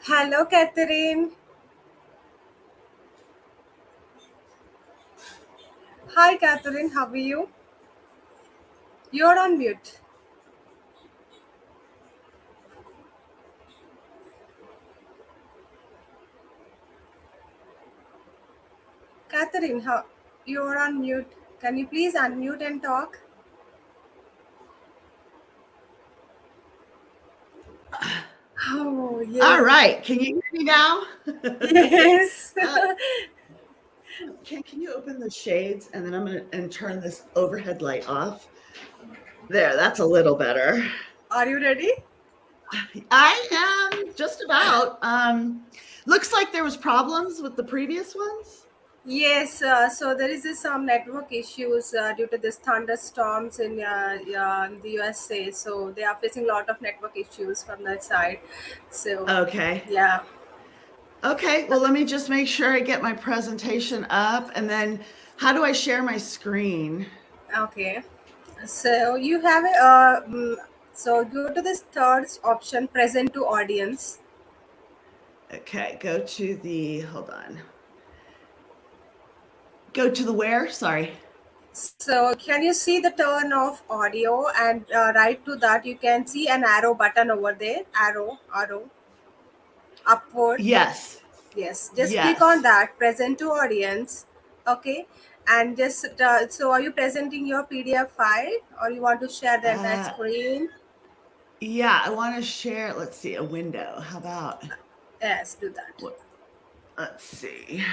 Hello, Catherine. Hi, Catherine. How are you? You're on mute. Catherine, you're on mute. Can you please unmute and talk? Oh, All yes. right. Can you hear me now? Yes. Uh, can you open the shades and then I'm going to turn this overhead light off? There, that's a little better. Are you ready? I am just about. Looks like there was problems with the previous ones. Yes, so there is some network issues due to this thunderstorms in the USA. So they are facing a lot of network issues from that side. So, Okay. yeah. Okay. Well, let me just make sure I get my presentation up and then how do I share my screen? Okay. So you have so go to this third option, present to audience. Okay. Hold on. Go to the where? Sorry. So can you see the turn off audio, and right to that you can see an arrow button over there, arrow upward. Yes. Yes, just click on Yes. that, present to audience. Okay, and just so are you presenting your PDF file, or you want to share the entire Uh, screen? Yeah, I want to share, let's see, a window. How about, Yes, do that. what, let's see.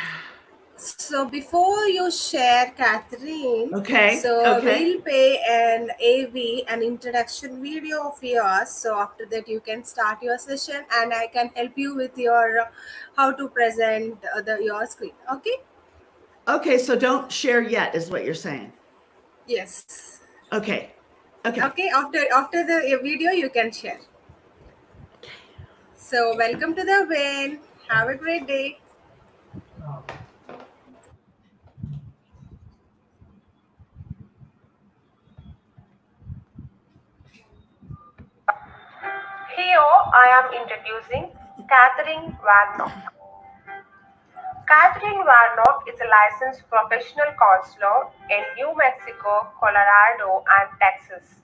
So before you share, Catherine, Okay, so okay. we'll play an AV, an introduction video of yours. So after that, you can start your session, and I can help you with your how to present your screen. Okay? Okay, so don't share yet is what you're saying. Yes. Okay, okay. Okay. After the video, you can share. So welcome to the WYN. Have a great day. Here I am introducing Catherine Warnock. Catherine Warnock is a licensed professional counselor in New Mexico, Colorado, and Texas.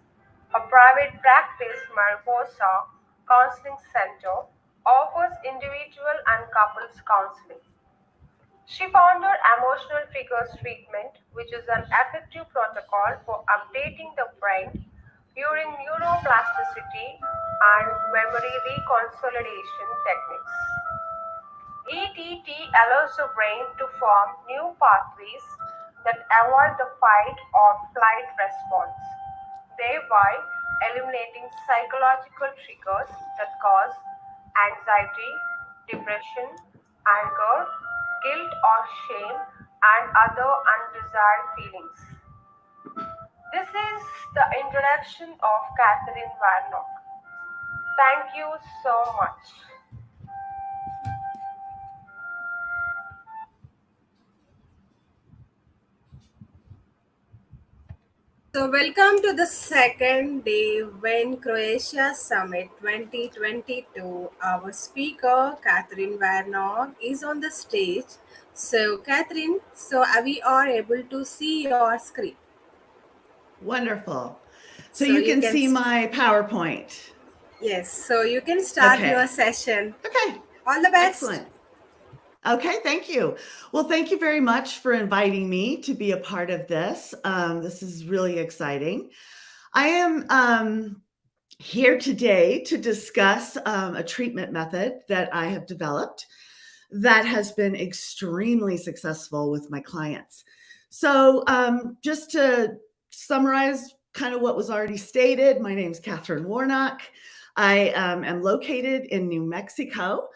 Her private practice, Mariposa Counseling Center, offers individual and couples counseling. She founded Emotional Triggers Treatment, which is an effective protocol for updating the brain during neuroplasticity and memory reconsolidation techniques. ETT allows the brain to form new pathways that avoid the fight or flight response, thereby eliminating psychological triggers that cause anxiety, depression, anger, guilt or shame, and other undesired feelings. This is the introduction of Catherine Warnock. Thank you so much. So, welcome to the second day WYN Croatia Summit 2022. Our speaker, Catherine Warnock, is on the stage. So, Catherine, we are able to see your screen. Wonderful. So So, you you can can, see my PowerPoint. yes, so you can start your Okay, session. okay. All the best. Excellent. Okay, thank you. Well, thank you very much for inviting me to be a part of this. This is really exciting. I am here today to discuss a treatment method that I have developed that has been extremely successful with my clients. So, just to summarize kind of what was already stated, my name is Catherine Warnock. I am located in New Mexico.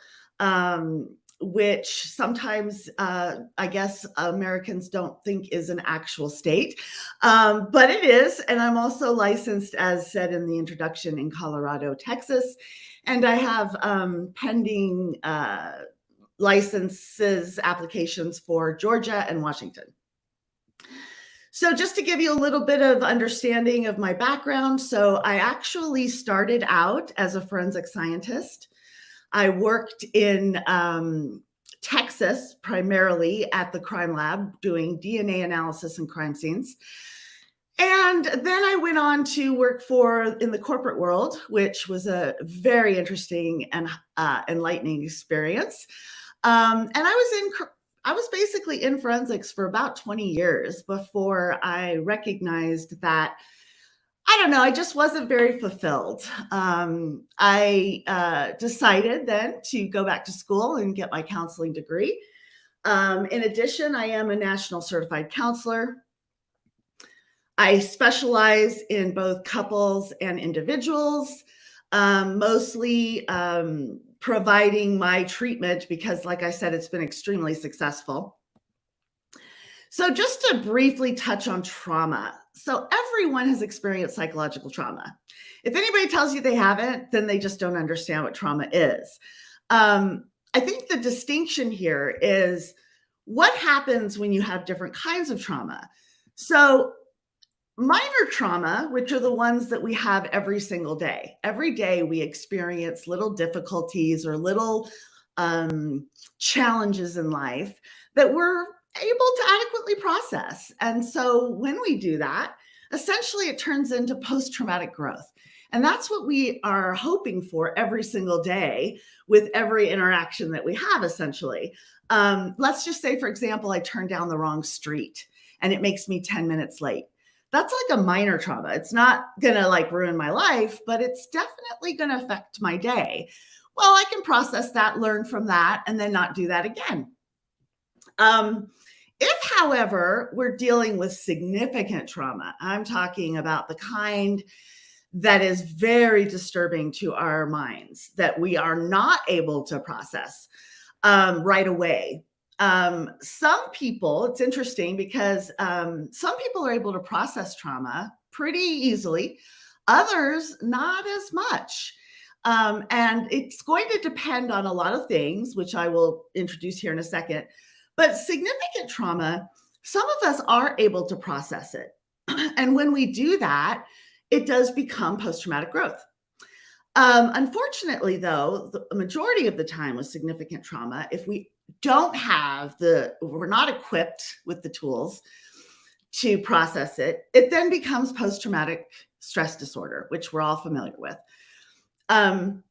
Which sometimes I guess Americans don't think is an actual state, but it is. And I'm also licensed, as said in the introduction, in Colorado, Texas. And I have pending licenses applications for Georgia and Washington. So just to give you a little bit of understanding of my background, so I actually started out as a forensic scientist. I worked in Texas, primarily at the crime lab, doing DNA analysis and crime scenes. And then I went on to work in the corporate world, which was a very interesting and enlightening experience. And I was basically in forensics for about 20 years before I recognized that, I don't know, I just wasn't very fulfilled. I decided then to go back to school and get my counseling degree. In addition, I am a national certified counselor. I specialize in both couples and individuals, mostly providing my treatment because, like I said, it's been extremely successful. So, just to briefly touch on trauma. So, everyone has experienced psychological trauma. If anybody tells you they haven't, then they just don't understand what trauma is. I think the distinction here is what happens when you have different kinds of trauma. So, minor trauma, which are the ones that we have every single day. Every day we experience little difficulties or little challenges in life that we're able to adequately process. And so when we do that, essentially it turns into post-traumatic growth. And that's what we are hoping for every single day with every interaction that we have, essentially. Let's just say, for example, I turn down the wrong street and it makes me 10 minutes late. That's like a minor trauma. It's not going to like ruin my life, but it's definitely going to affect my day. Well, I can process that, learn from that, and then not do that again. If, however, we're dealing with significant trauma, I'm talking about the kind that is very disturbing to our minds that we are not able to process right away. Some people, it's interesting because some people are able to process trauma pretty easily, others not as much. And it's going to depend on a lot of things, which I will introduce here in a second. But significant trauma, some of us are able to process it. And when we do that, it does become post-traumatic growth. Unfortunately, though, the majority of the time with significant trauma, if we we're not equipped with the tools to process it, it then becomes post-traumatic stress disorder, which we're all familiar with. When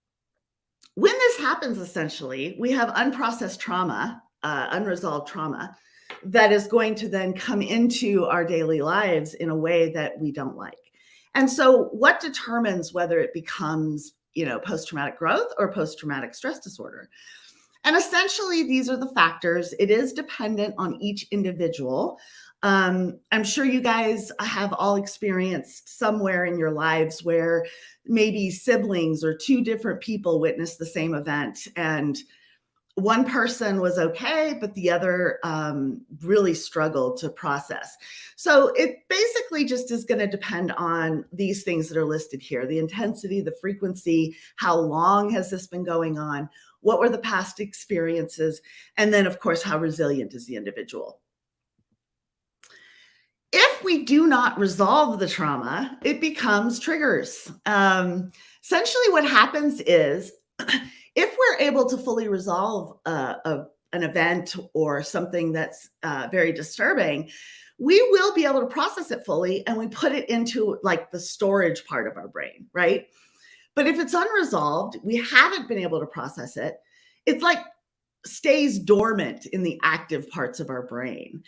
this happens, essentially, we have unprocessed trauma, unresolved trauma, that is going to then come into our daily lives in a way that we don't like. And so what determines whether it becomes, post-traumatic growth or post-traumatic stress disorder? And essentially, these are the factors. It is dependent on each individual. I'm sure you guys have all experienced somewhere in your lives where maybe siblings or two different people witnessed the same event, and one person was okay, but the other really struggled to process. So it basically just is going to depend on these things that are listed here: the intensity, the frequency, how long has this been going on, what were the past experiences, and then, of course, how resilient is the individual. If we do not resolve the trauma, it becomes triggers. Essentially, what happens is if we're able to fully resolve an event or something that's very disturbing, we will be able to process it fully, and we put it into like the storage part of our brain, right? But if it's unresolved, we haven't been able to process it, it's like stays dormant in the active parts of our brain.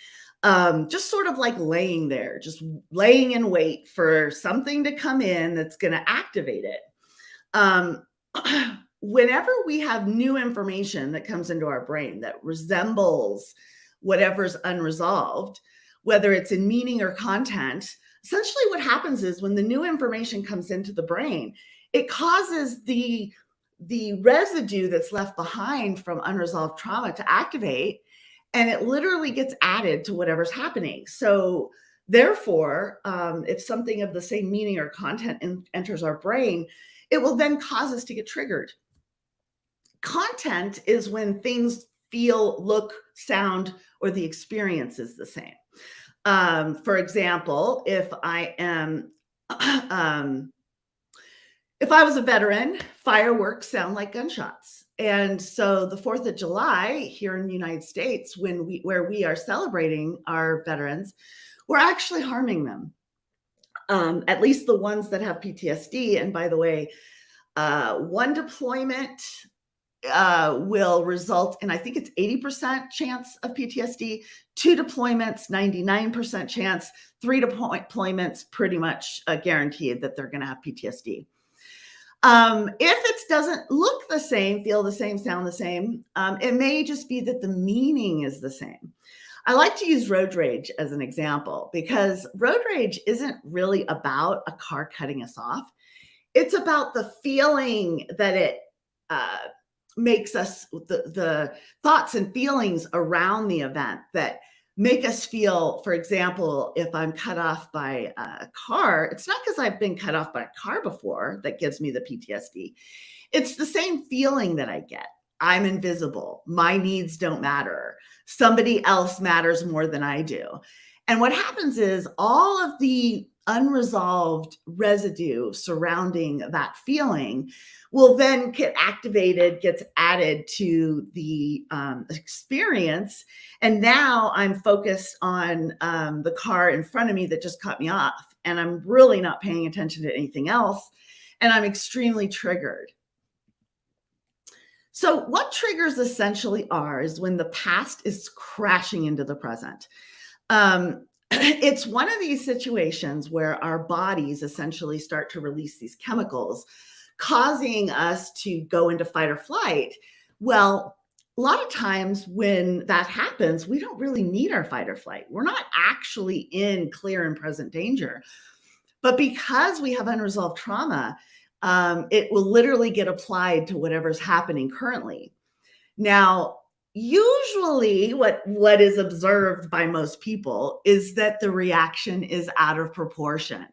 Just sort of like laying there, just laying in wait for something to come in that's going to activate it. Whenever we have new information that comes into our brain that resembles whatever's unresolved, whether it's in meaning or content, essentially what happens is when the new information comes into the brain, it causes the residue that's left behind from unresolved trauma to activate, and it literally gets added to whatever's happening. So therefore, if something of the same meaning or content enters our brain, it will then cause us to get triggered. Content is when things feel, look, sound, or the experience is the same. For example, if I was a veteran, fireworks sound like gunshots. And so the 4th of July here in the United States, where we are celebrating our veterans, we're actually harming them. At least the ones that have PTSD. And by the way, one deployment will result in, I think it's 80% chance of PTSD, 2 deployments, 99% chance, 3 deployments, pretty much guaranteed that they're going to have PTSD. If it doesn't look the same, feel the same, sound the same, it may just be that the meaning is the same. I like to use road rage as an example because road rage isn't really about a car cutting us off. It's about the feeling that it uh, makes us, the thoughts and feelings around the event that make us feel. For example, if I'm cut off by a car, it's not because I've been cut off by a car before that gives me the PTSD. It's the same feeling that I get. I'm invisible. My needs don't matter. Somebody else matters more than I do. And what happens is all of the unresolved residue surrounding that feeling will then get activated, gets added to the experience. And now I'm focused on the car in front of me that just cut me off. And I'm really not paying attention to anything else. And I'm extremely triggered. So, what triggers essentially are is when the past is crashing into the present. It's one of these situations where our bodies essentially start to release these chemicals, causing us to go into fight or flight. Well, a lot of times when that happens, we don't really need our fight or flight. We're not actually in clear and present danger. But because we have unresolved trauma, it will literally get applied to whatever's happening currently. Now, usually what is observed by most people is that the reaction is out of proportion.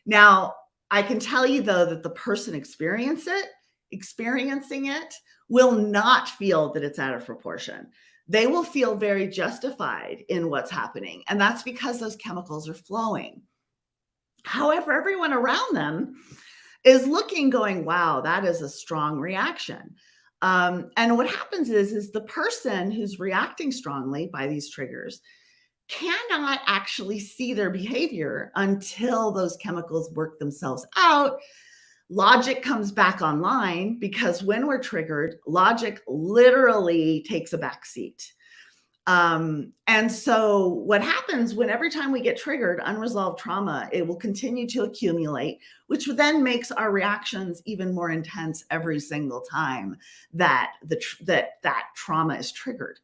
Now, I can tell you though that the person experiencing it will not feel that it's out of proportion. They will feel very justified in what's happening, and that's because those chemicals are flowing. However, everyone around them is looking, going, wow, that is a strong reaction. And what happens is the person who's reacting strongly by these triggers cannot actually see their behavior until those chemicals work themselves out. Logic comes back online because when we're triggered, logic literally takes a back seat. And so what happens when every time we get triggered, unresolved trauma, it will continue to accumulate, which then makes our reactions even more intense every single time that that trauma is triggered.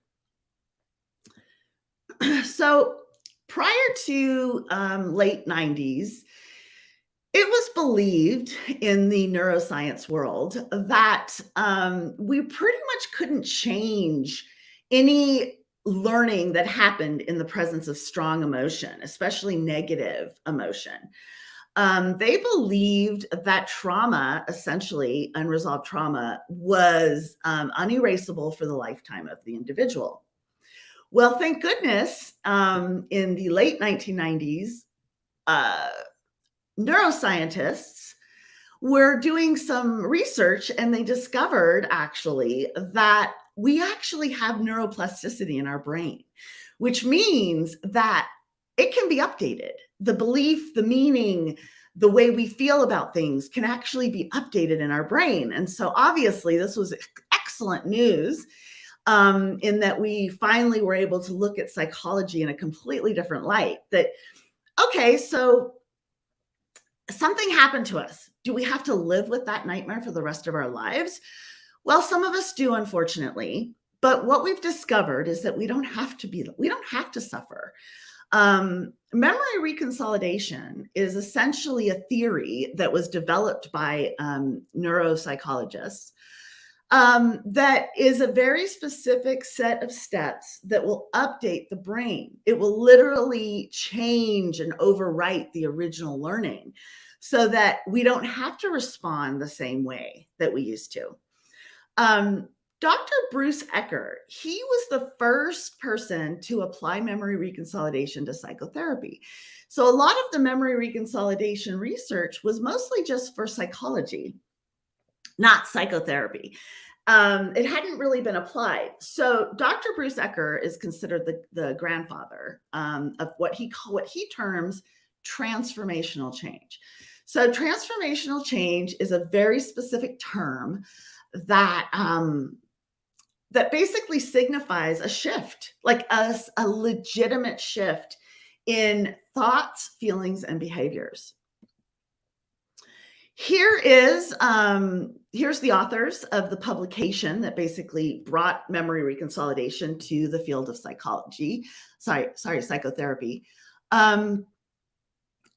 So prior to late 90s, it was believed in the neuroscience world that we pretty much couldn't change any learning that happened in the presence of strong emotion, especially negative emotion. They believed that trauma, essentially unresolved trauma, was unerasable for the lifetime of the individual. Well, thank goodness, in the late 1990s, neuroscientists were doing some research and they discovered actually that we actually have neuroplasticity in our brain, which means that it can be updated. The belief, the meaning, the way we feel about things can actually be updated in our brain. And so obviously this was excellent news in that we finally were able to look at psychology in a completely different light. That, okay, so something happened to us. Do we have to live with that nightmare for the rest of our lives? Well, some of us do, unfortunately. But what we've discovered is that we don't have to suffer. Memory reconsolidation is essentially a theory that was developed by neuropsychologists that is a very specific set of steps that will update the brain. It will literally change and overwrite the original learning so that we don't have to respond the same way that we used to. Dr. Bruce Ecker, he was the first person to apply memory reconsolidation to psychotherapy. So a lot of the memory reconsolidation research was mostly just for psychology, not psychotherapy. it hadn't really been applied. So Dr. Bruce Ecker is considered the grandfather of what he terms transformational change. So transformational change is a very specific term that that basically signifies a shift, like a legitimate shift in thoughts, feelings, and behaviors. Here's the authors of the publication that basically brought memory reconsolidation to the field of psychotherapy.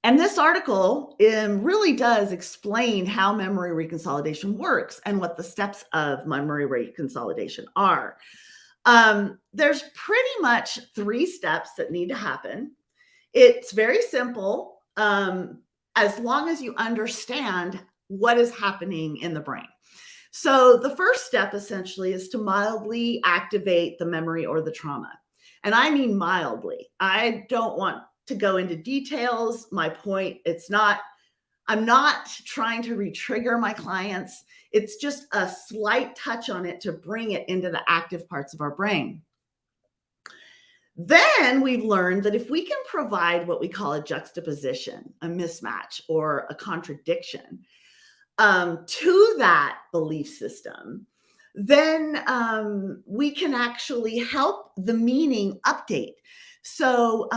And this article really does explain how memory reconsolidation works and what the steps of memory reconsolidation are. There's pretty much 3 steps that need to happen. It's very simple, as long as you understand what is happening in the brain. So the first step essentially is to mildly activate the memory or the trauma. And I mean mildly. I don't want to go into details. My point, I'm not trying to re-trigger my clients. It's just a slight touch on it to bring it into the active parts of our brain. Then we've learned that if we can provide what we call a juxtaposition, a mismatch, or a contradiction to that belief system, then we can actually help the meaning update. So,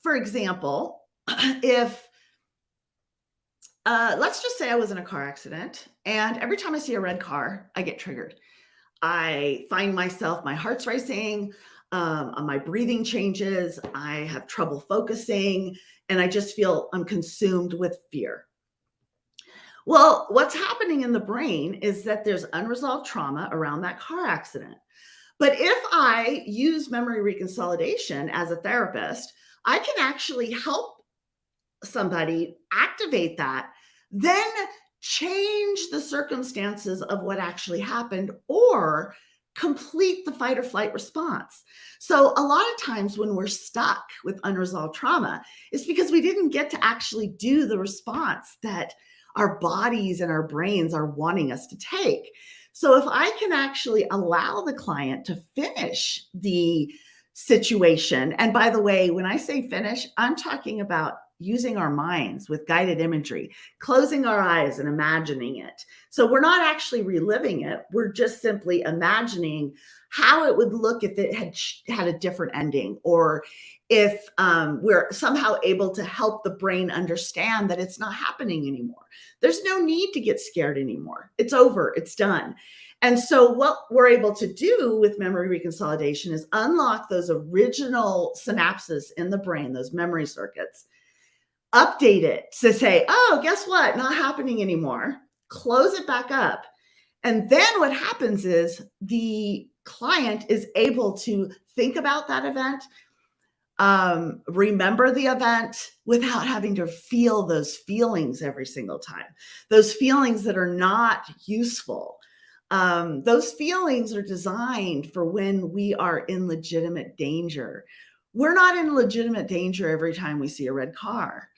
for example, if let's just say I was in a car accident, and every time I see a red car, I get triggered. I find myself, my heart's racing, my breathing changes, I have trouble focusing, and I just feel I'm consumed with fear. Well, what's happening in the brain is that there's unresolved trauma around that car accident. But if I use memory reconsolidation as a therapist, I can actually help somebody activate that, then change the circumstances of what actually happened, or complete the fight or flight response. So a lot of times when we're stuck with unresolved trauma, it's because we didn't get to actually do the response that our bodies and our brains are wanting us to take. So if I can actually allow the client to finish the situation, and by the way, when I say finish, I'm talking about using our minds with guided imagery, closing our eyes and imagining it. So we're not actually reliving it. We're just simply imagining how it would look if it had a different ending, or if we're somehow able to help the brain understand that it's not happening anymore. There's no need to get scared anymore. It's over. It's done. And so what we're able to do with memory reconsolidation is unlock those original synapses in the brain, those memory circuits, update it to say, oh, guess what? Not happening anymore. Close it back up. And then what happens is the client is able to think about that event, remember the event without having to feel those feelings every single time. Those feelings that are not useful. Those feelings are designed for when we are in legitimate danger. We're not in legitimate danger every time we see a red car.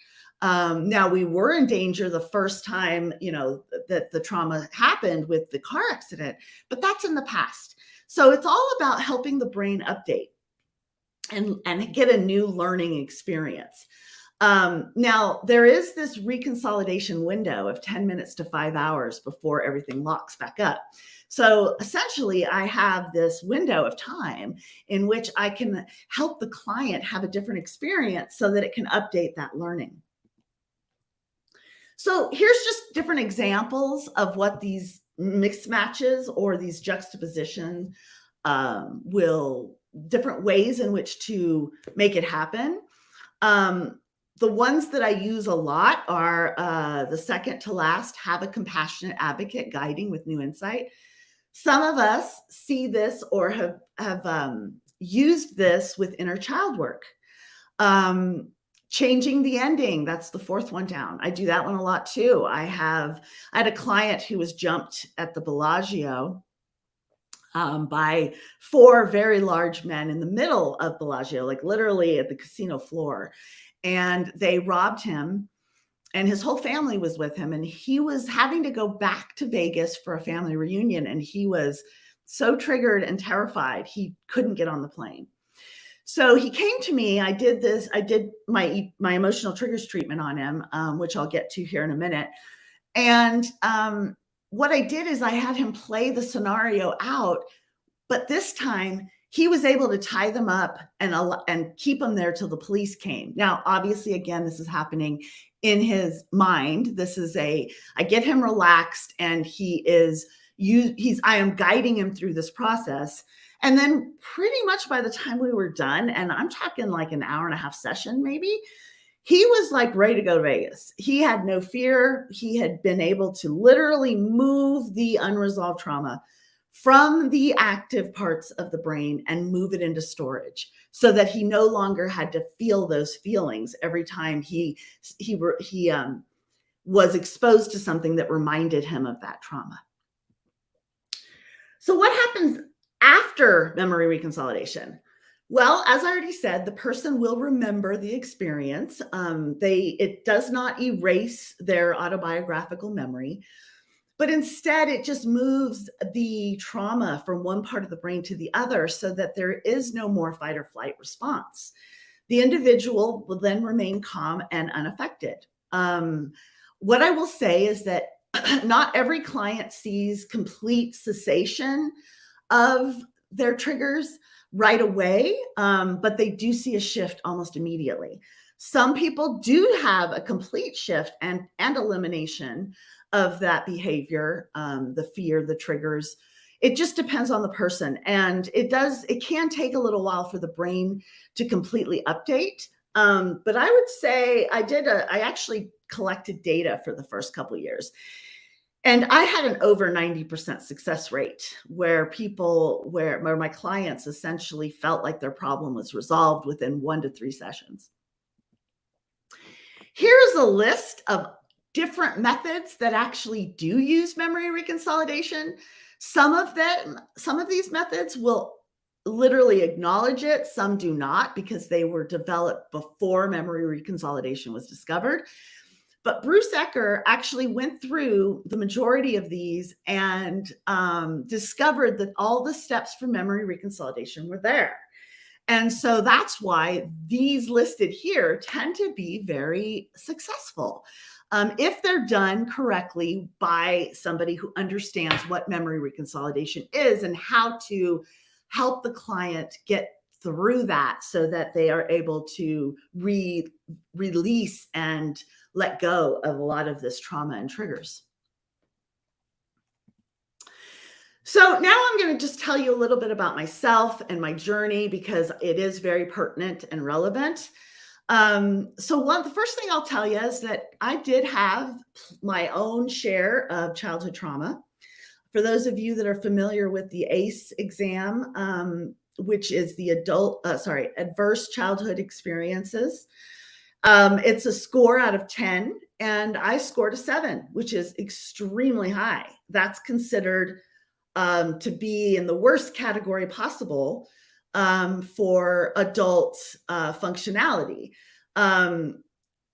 Now, we were in danger the first time, that the trauma happened with the car accident, but that's in the past. So it's all about helping the brain update and get a new learning experience. Now, there is this reconsolidation window of 10 minutes to 5 hours before everything locks back up. So essentially, I have this window of time in which I can help the client have a different experience so that it can update that learning. So here's just different examples of what these mixed matches or these juxtaposition different ways in which to make it happen. The ones that I use a lot are the second to last, have a compassionate advocate guiding with new insight. Some of us see this or have used this with inner child work. Changing the ending, that's the fourth one down. I do that one a lot too. I had a client who was jumped at the Bellagio by 4 very large men in the middle of Bellagio, like literally at the casino floor. And they robbed him and his whole family was with him, and he was having to go back to Vegas for a family reunion, and he was so triggered and terrified he couldn't get on the plane. So he came to me. I did my emotional triggers treatment on him, which I'll get to here in a minute. And what I did is I had him play the scenario out, but this time he was able to tie them up and keep them there till the police came. Now, obviously, again, this is happening in his mind. I get him relaxed, and I am guiding him through this process. And then pretty much by the time we were done, and I'm talking like an hour and a half session, maybe, he was like ready to go to Vegas. He had no fear. He had been able to literally move the unresolved trauma from the active parts of the brain and move it into storage, so that he no longer had to feel those feelings every time he was exposed to something that reminded him of that trauma. So what happens after memory reconsolidation? Well, as I already said, the person will remember the experience. It does not erase their autobiographical memory, but instead it just moves the trauma from one part of the brain to the other, so that there is no more fight or flight response. The individual will then remain calm and unaffected. What I will say is that not every client sees complete cessation of their triggers right away, but they do see a shift almost immediately. Some people do have a complete shift and elimination of that behavior, the fear, the triggers. It just depends on the person, and it can take a little while for the brain to completely update. But I would say I actually collected data for the first couple of years. And I had an over 90% success rate where my clients essentially felt like their problem was resolved within 1 to 3 sessions. Here's a list of different methods that actually do use memory reconsolidation. Some of these methods will literally acknowledge it. Some do not, because they were developed before memory reconsolidation was discovered. But Bruce Ecker actually went through the majority of these and discovered that all the steps for memory reconsolidation were there. And so that's why these listed here tend to be very successful. If they're done correctly by somebody who understands what memory reconsolidation is and how to help the client get through that, so that they are able to release and let go of a lot of this trauma and triggers. So now I'm going to just tell you a little bit about myself and my journey, because it is very pertinent and relevant. The first thing I'll tell you is that I did have my own share of childhood trauma. For those of you that are familiar with the ACE exam, which is the Adverse Childhood Experiences, it's a score out of 10, and I scored a 7, which is extremely high. That's considered to be in the worst category possible for adult functionality.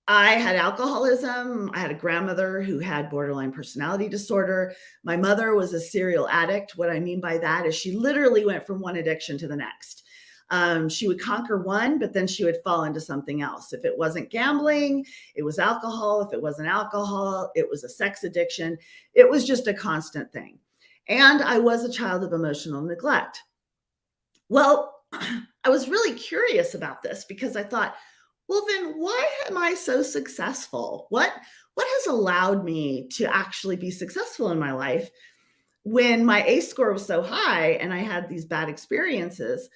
I had alcoholism. I had a grandmother who had borderline personality disorder. My mother was a serial addict. What I mean by that is she literally went from one addiction to the next. She would conquer one, but then she would fall into something else. If it wasn't gambling, it was alcohol. If it wasn't alcohol, it was a sex addiction. It was just a constant thing. And I was a child of emotional neglect. Well, I was really curious about this, because I thought, well, then why am I so successful? What has allowed me to actually be successful in my life when my ACE score was so high and I had these bad experiences?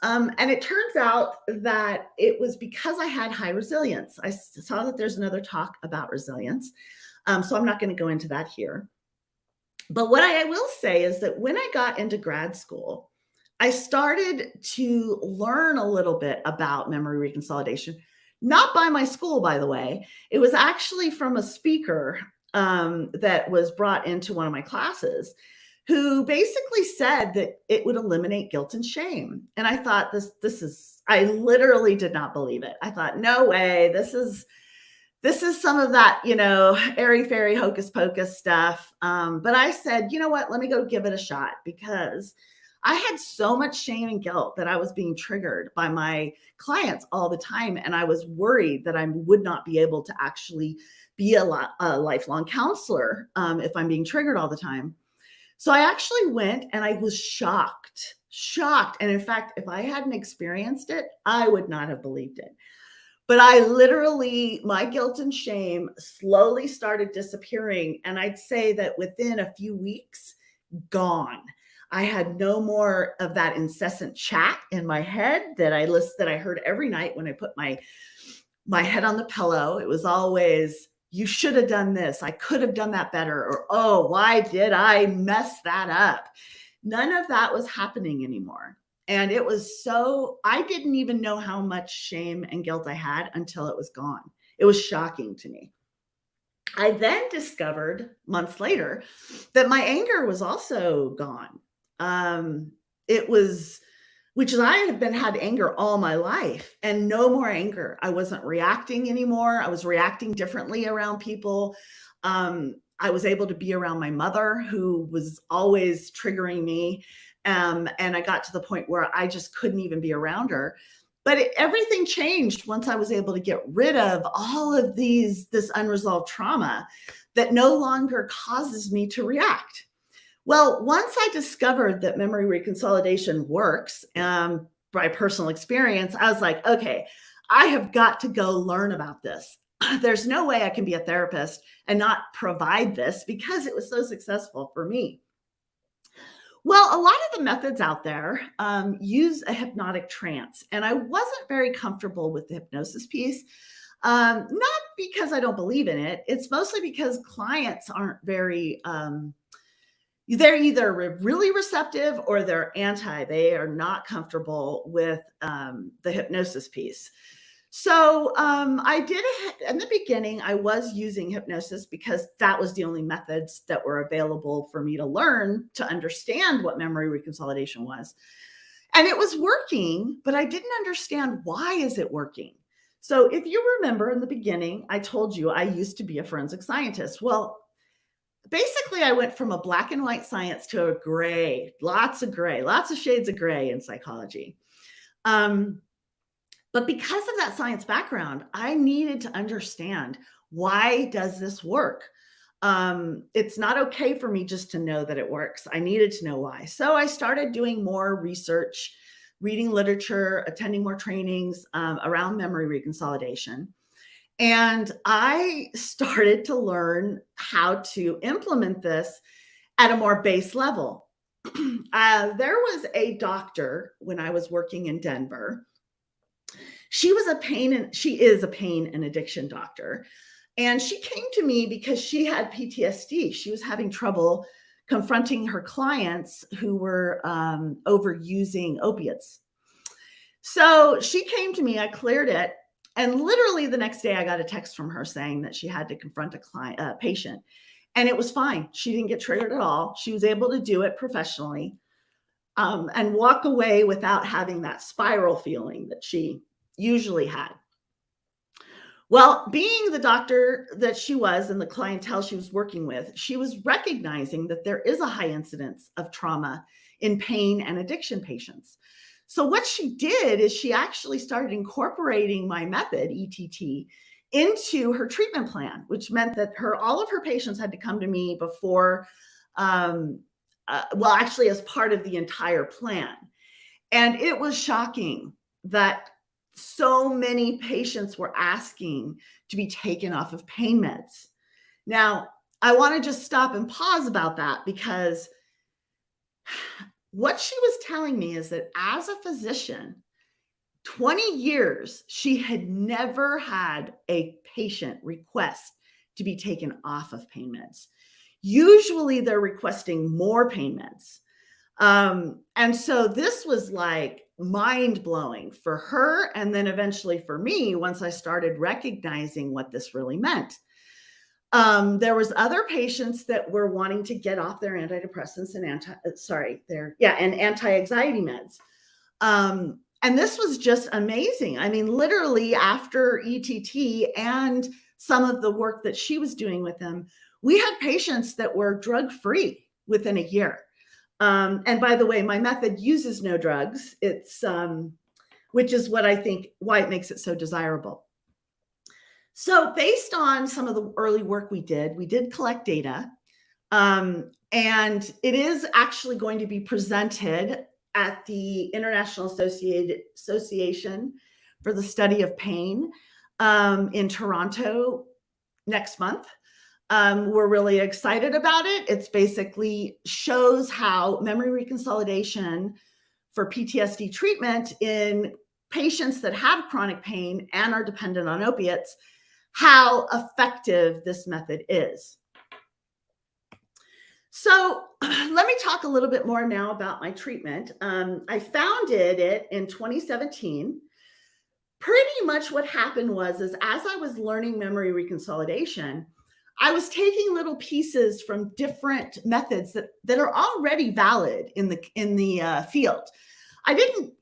And it turns out that it was because I had high resilience. I saw that there's another talk about resilience. So I'm not going to go into that here. But what I will say is that when I got into grad school, I started to learn a little bit about memory reconsolidation, not by my school, by the way. It was actually from a speaker that was brought into one of my classes, who basically said that it would eliminate guilt and shame. And I thought, I literally did not believe it. I thought, no way, this this is some of that, airy fairy hocus pocus stuff. But I said, you know what, let me go give it a shot, because I had so much shame and guilt that I was being triggered by my clients all the time. And I was worried that I would not be able to actually be a lifelong counselor if I'm being triggered all the time. So I actually went and I was shocked. And in fact, if I hadn't experienced it, I would not have believed it. But I literally, my guilt and shame slowly started disappearing. And I'd say that within a few weeks, gone. I had no more of that incessant chat in my head that I heard every night when I put my head on the pillow. It was always, you should have done this. I could have done that better. Or, oh, why did I mess that up? None of that was happening anymore. And it was I didn't even know how much shame and guilt I had until it was gone. It was shocking to me. I then discovered months later that my anger was also gone. Which is, I have had anger all my life, and no more anger. I wasn't reacting anymore. I was reacting differently around people. I was able to be around my mother, who was always triggering me. And I got to the point where I just couldn't even be around her. But everything changed once I was able to get rid of all of this unresolved trauma that no longer causes me to react. Well, once I discovered that memory reconsolidation works, by personal experience, I was like, okay, I have got to go learn about this. There's no way I can be a therapist and not provide this, because it was so successful for me. Well, a lot of the methods out there use a hypnotic trance, and I wasn't very comfortable with the hypnosis piece. Not because I don't believe in it. It's mostly because clients aren't very, they're either really receptive or they're anti. They are not comfortable with the hypnosis piece. So I did, in the beginning, I was using hypnosis because that was the only methods that were available for me to learn to understand what memory reconsolidation was. And it was working, but I didn't understand, why is it working? So if you remember in the beginning, I told you I used to be a forensic scientist. Well, basically I went from a black and white science to a gray, lots of shades of gray in psychology. But because of that science background, I needed to understand, why does this work? It's not okay for me just to know that it works. I needed to know why. So I started doing more research, reading literature, attending more trainings around memory reconsolidation. And I started to learn how to implement this at a more base level. There was a doctor when I was working in Denver. She is a pain and addiction doctor. And she came to me because she had PTSD. She was having trouble confronting her clients who were overusing opiates. So she came to me, I cleared it. And literally the next day I got a text from her saying that she had to confront a patient. And it was fine. She didn't get triggered at all. She was able to do it professionally and walk away without having that spiral feeling that she usually had. Well, being the doctor that she was and the clientele she was working with, she was recognizing that there is a high incidence of trauma in pain and addiction patients. So what she did is she actually started incorporating my method, ETT, into her treatment plan, which meant that all of her patients had to come to me before, actually as part of the entire plan. And it was shocking that so many patients were asking to be taken off of pain meds. Now, I want to just stop and pause about that, because what she was telling me is that as a physician, 20 years, she had never had a patient request to be taken off of pain meds. Usually they're requesting more pain meds. And so this was like mind-blowing for her, and then eventually for me, once I started recognizing what this really meant. There was other patients that were wanting to get off their antidepressants and anti-anxiety meds. And this was just amazing. I mean, literally after ETT and some of the work that she was doing with them, we had patients that were drug-free within a year. And by the way, my method uses no drugs. Which is what I think why it makes it so desirable. So based on some of the early work we did collect data, and it is actually going to be presented at the International Association for the Study of Pain in Toronto next month. We're really excited about it. It's basically shows how memory reconsolidation for PTSD treatment in patients that have chronic pain and are dependent on opiates, how effective this method is. So let me talk a little bit more now about my treatment. I founded it in 2017. Pretty much what happened was as I was learning memory reconsolidation, I was taking little pieces from different methods that are already valid in the field. I didn't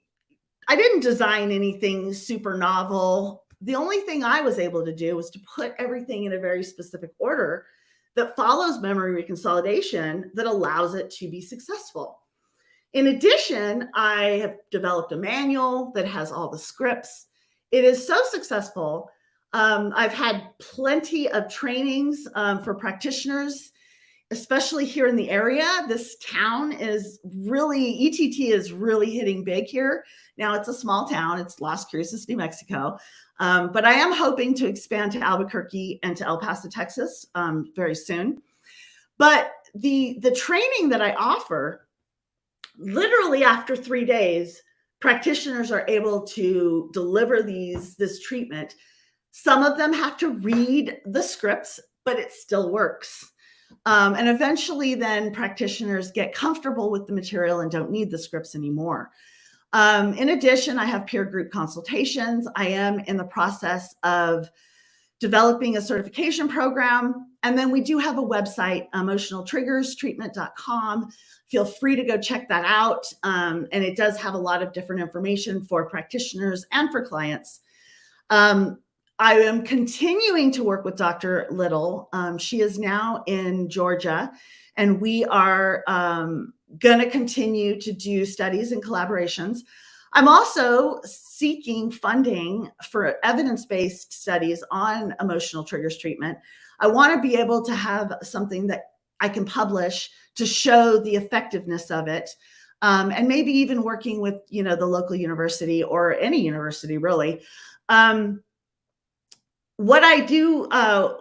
design anything super novel. The only thing I was able to do was to put everything in a very specific order that follows memory reconsolidation that allows it to be successful. In addition, I have developed a manual that has all the scripts. It is so successful. I've had plenty of trainings for practitioners, especially here in the area. This town is really, ETT is really hitting big here. Now it's a small town. It's Las Cruces, New Mexico. But I am hoping to expand to Albuquerque and to El Paso, Texas very soon. But the training that I offer, literally after 3 days, practitioners are able to deliver this treatment. Some of them have to read the scripts, but it still works. And eventually then practitioners get comfortable with the material and don't need the scripts anymore. In addition, I have peer group consultations. I am in the process of developing a certification program. And then we do have a website, emotionaltriggerstreatment.com. Feel free to go check that out. And it does have a lot of different information for practitioners and for clients. I am continuing to work with Dr. Little. She is now in Georgia, and we are going to continue to do studies and collaborations. I'm also seeking funding for evidence-based studies on emotional triggers treatment. I want to be able to have something that I can publish to show the effectiveness of it. And maybe even working with, the local university or any university really. What I do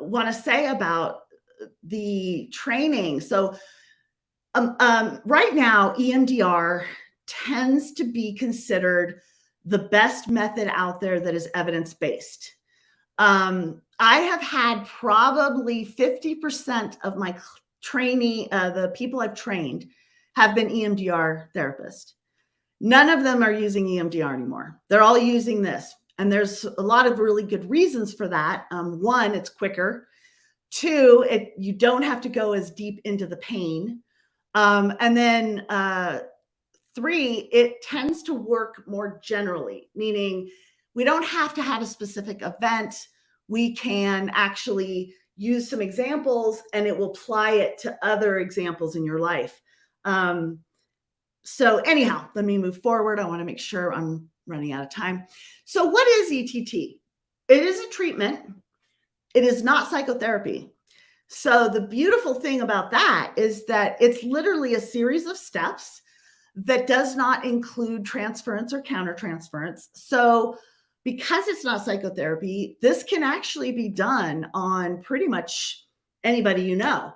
want to say about the training. So right now, EMDR tends to be considered the best method out there that is evidence-based. I have had probably 50% of my trainee, the people I've trained have been EMDR therapists. None of them are using EMDR anymore. They're all using this. And there's a lot of really good reasons for that. One, it's quicker. Two, you don't have to go as deep into the pain. And then three, it tends to work more generally, meaning we don't have to have a specific event. We can actually use some examples and it will apply it to other examples in your life. So anyhow, let me move forward. I want to make sure I'm running out of time. So what is ETT? It is a treatment. It is not psychotherapy. So the beautiful thing about that is that it's literally a series of steps that does not include transference or countertransference. So because it's not psychotherapy, this can actually be done on pretty much anybody you know.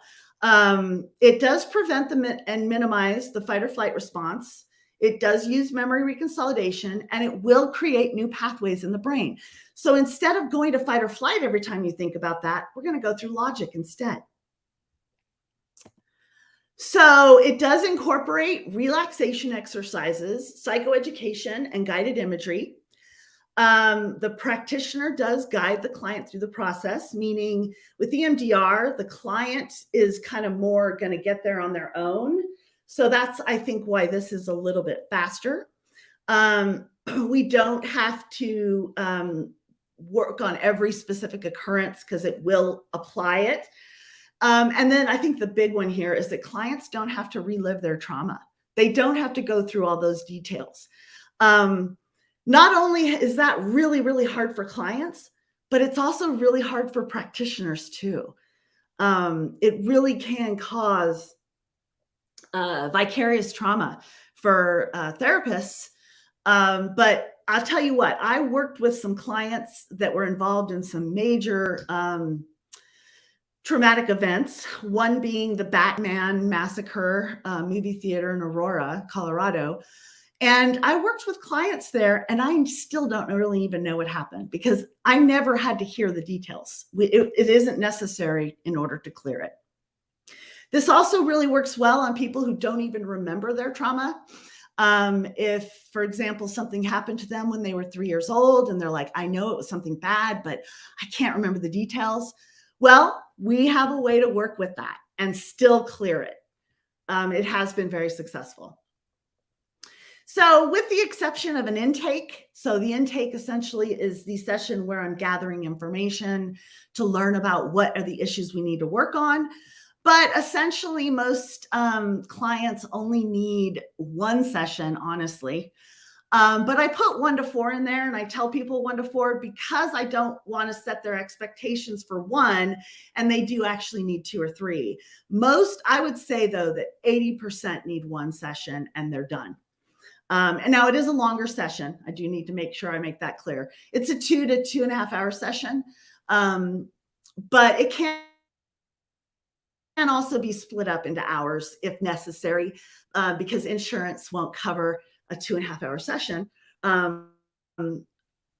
It does prevent and minimize the fight or flight response. It does use memory reconsolidation, and it will create new pathways in the brain. So instead of going to fight or flight every time you think about that, we're going to go through logic instead. So it does incorporate relaxation exercises, psychoeducation, and guided imagery. The practitioner does guide the client through the process, meaning with EMDR, the client is kind of more going to get there on their own. So that's, I think, why this is a little bit faster. We don't have to work on every specific occurrence because it will apply it. And then I think the big one here is that clients don't have to relive their trauma. They don't have to go through all those details. Um, Not only is that really, really hard for clients, but it's also really hard for practitioners too. It really can cause vicarious trauma for therapists. But I'll tell you what, I worked with some clients that were involved in some major traumatic events, one being the Batman Massacre movie theater in Aurora, Colorado. And I worked with clients there, and I still don't really even know what happened because I never had to hear the details. It isn't necessary in order to clear it. This also really works well on people who don't even remember their trauma. If, for example, something happened to them when they were 3 years old and they're like, I know it was something bad, but I can't remember the details. Well, we have a way to work with that and still clear it. It has been very successful. So with the exception of an intake, so the intake essentially is the session where I'm gathering information to learn about what are the issues we need to work on. But essentially, most clients only need one session, honestly. But I put 1 to 4 in there, and I tell people 1 to 4 because I don't want to set their expectations for 1, and they do actually need 2 or 3. Most, I would say, though, that 80% need 1 session and they're done. And now it is a longer session. I do need to make sure I make that clear. It's a 2 to 2.5 hour session, but it can also be split up into hours if necessary, because insurance won't cover a 2.5 hour session.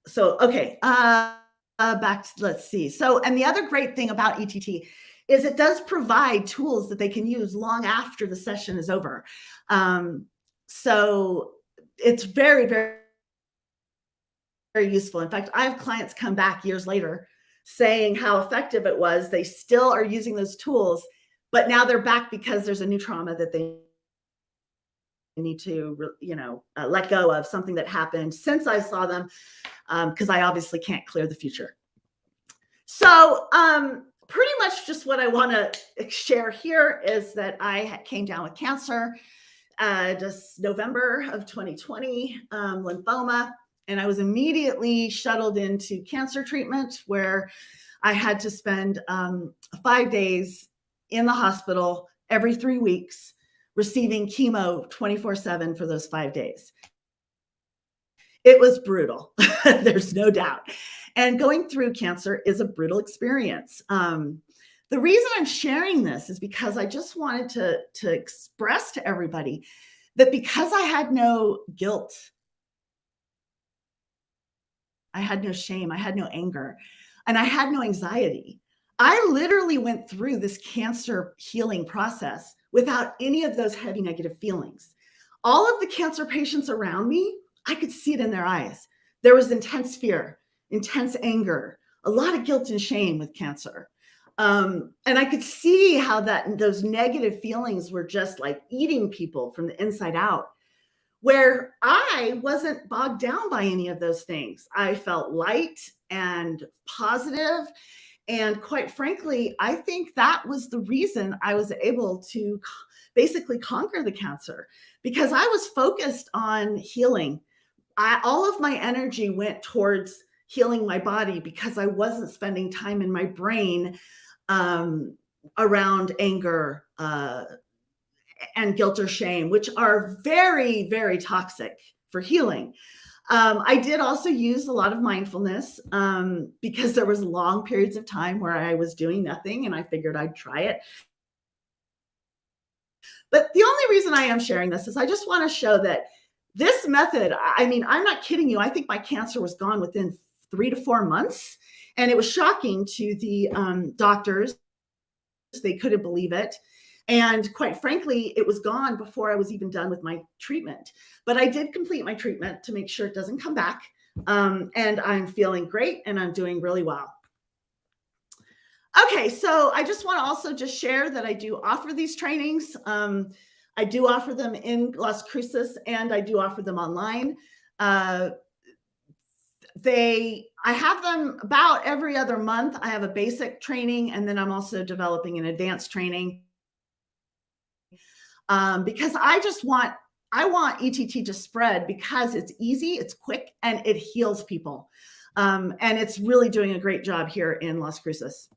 So, okay, back to, let's see. So, and the other great thing about ETT is it does provide tools that they can use long after the session is over. So it's very, very, very useful. In fact, I have clients come back years later saying how effective it was. They still are using those tools, but now they're back because there's a new trauma that they need to, let go of, something that happened since I saw them, because I obviously can't clear the future. So pretty much just what I want to share here is that I came down with cancer just November of 2020, lymphoma, and I was immediately shuttled into cancer treatment where I had to spend 5 days in the hospital every 3 weeks receiving chemo 24/7 for those 5 days. It was brutal. There's no doubt. And going through cancer is a brutal experience. The reason I'm sharing this is because I just wanted to express to everybody that because I had no guilt, I had no shame, I had no anger, and I had no anxiety. I literally went through this cancer healing process without any of those heavy negative feelings. All of the cancer patients around me, I could see it in their eyes. There was intense fear, intense anger, a lot of guilt and shame with cancer. And I could see how those negative feelings were just like eating people from the inside out, where I wasn't bogged down by any of those things. I felt light and positive. And quite frankly, I think that was the reason I was able to basically conquer the cancer, because I was focused on healing. All of my energy went towards healing my body because I wasn't spending time in my brain around anger and guilt or shame, which are very, very toxic for healing. I did also use a lot of mindfulness because there was long periods of time where I was doing nothing and I figured I'd try it. But the only reason I am sharing this is I just want to show that this method, I mean, I'm not kidding you. I think my cancer was gone within 3 to 4 months. And it was shocking to the doctors. They couldn't believe it. And quite frankly, it was gone before I was even done with my treatment. But I did complete my treatment to make sure it doesn't come back. And I'm feeling great and I'm doing really well. Okay, so I just want to also just share that I do offer these trainings. I do offer them in Las Cruces and I do offer them online. I have them about every other month. I have a basic training, and then I'm also developing an advanced training, because I want ETT to spread because it's easy, it's quick, and it heals people. And it's really doing a great job here in Las Cruces.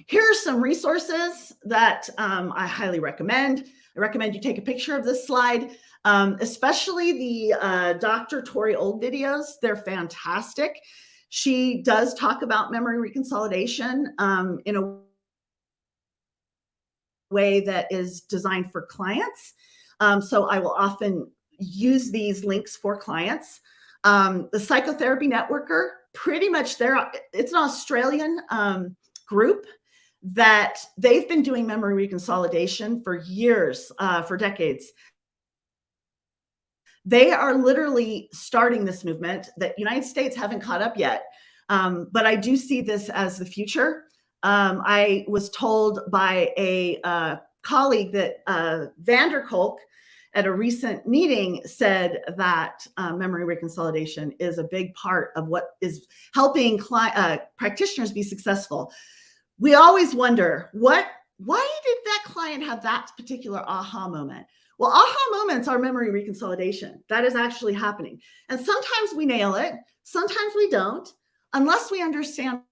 Here are some resources that I highly recommend. I recommend you take a picture of this slide, especially the Dr. Tori Old videos. They're fantastic. She does talk about memory reconsolidation in a way that is designed for clients. So I will often use these links for clients. The Psychotherapy Networker, pretty much it's an Australian group that they've been doing memory reconsolidation for years, for decades. They are literally starting this movement that United States haven't caught up yet. But I do see this as the future. I was told by a colleague that Vanderkolk at a recent meeting said that memory reconsolidation is a big part of what is helping practitioners be successful. We always wonder, why did that client have that particular aha moment? Well, aha moments are memory reconsolidation. That is actually happening. And sometimes we nail it, sometimes we don't, unless we understand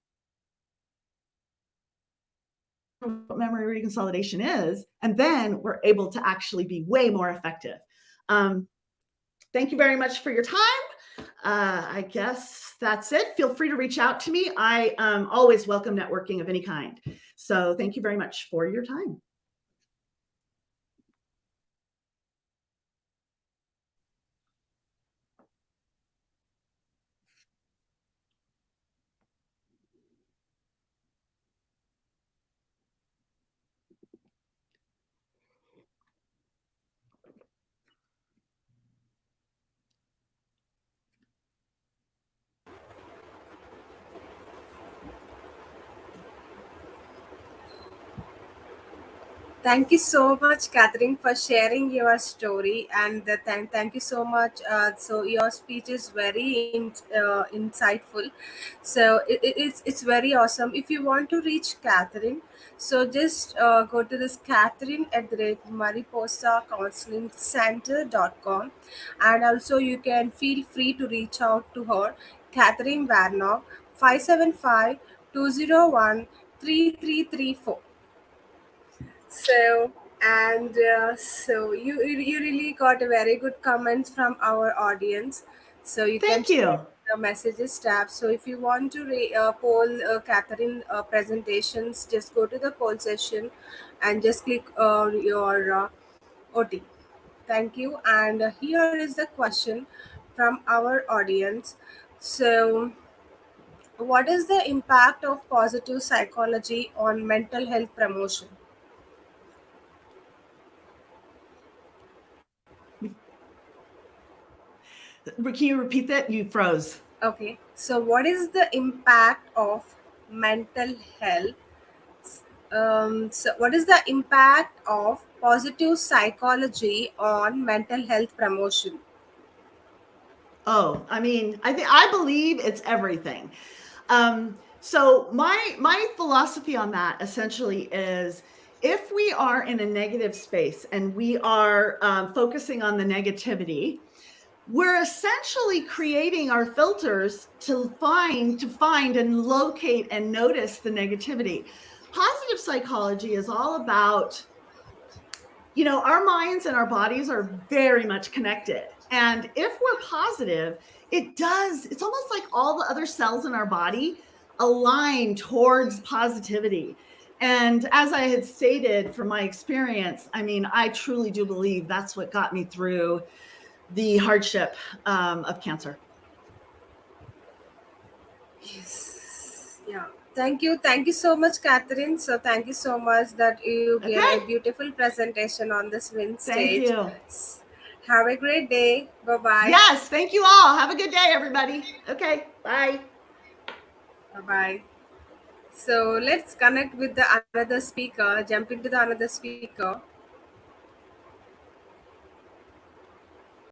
what memory reconsolidation is, and then we're able to actually be way more effective. Thank you very much for your time. I guess that's it. Feel free to reach out to me. I always welcome networking of any kind. So thank you very much for your time. Thank you so much, Catherine, for sharing your story, and thank you so much. So your speech is very insightful. So it's very awesome. If you want to reach Catherine, so just go to this Catherine at the rate Mariposa Counseling Center.com, and also you can feel free to reach out to her, Catherine Warnock, 575-201-3334. So and so you really got a very good comments from our audience. So you can Thank check you. the messages tab. So if you want to poll Catherine presentations, just go to the poll session and just click your OT. Thank you. And here is the question from our audience. So, what is the impact of positive psychology on mental health promotion? Can you repeat that? You froze. Okay, so what is the impact of mental health? So, what is the impact of positive psychology on mental health promotion? Oh, I mean, I believe it's everything. So my philosophy on that essentially is, if we are in a negative space and we are focusing on the negativity, we're essentially creating our filters to find and locate and notice the negativity. Positive psychology is all about, our minds and our bodies are very much connected. And if we're positive, it's almost like all the other cells in our body align towards positivity. And as I had stated from my experience, I mean, I truly do believe that's what got me through the hardship of cancer. Yes. Yeah. Thank you so much, Catherine. So thank you so much that you gave a Okay. beautiful presentation on this win Thank stage. you. Have a great day. Bye bye. Yes. Thank you all. Have a good day, everybody. Okay. Bye. Bye bye. So let's connect with the another speaker. Jump into the another speaker.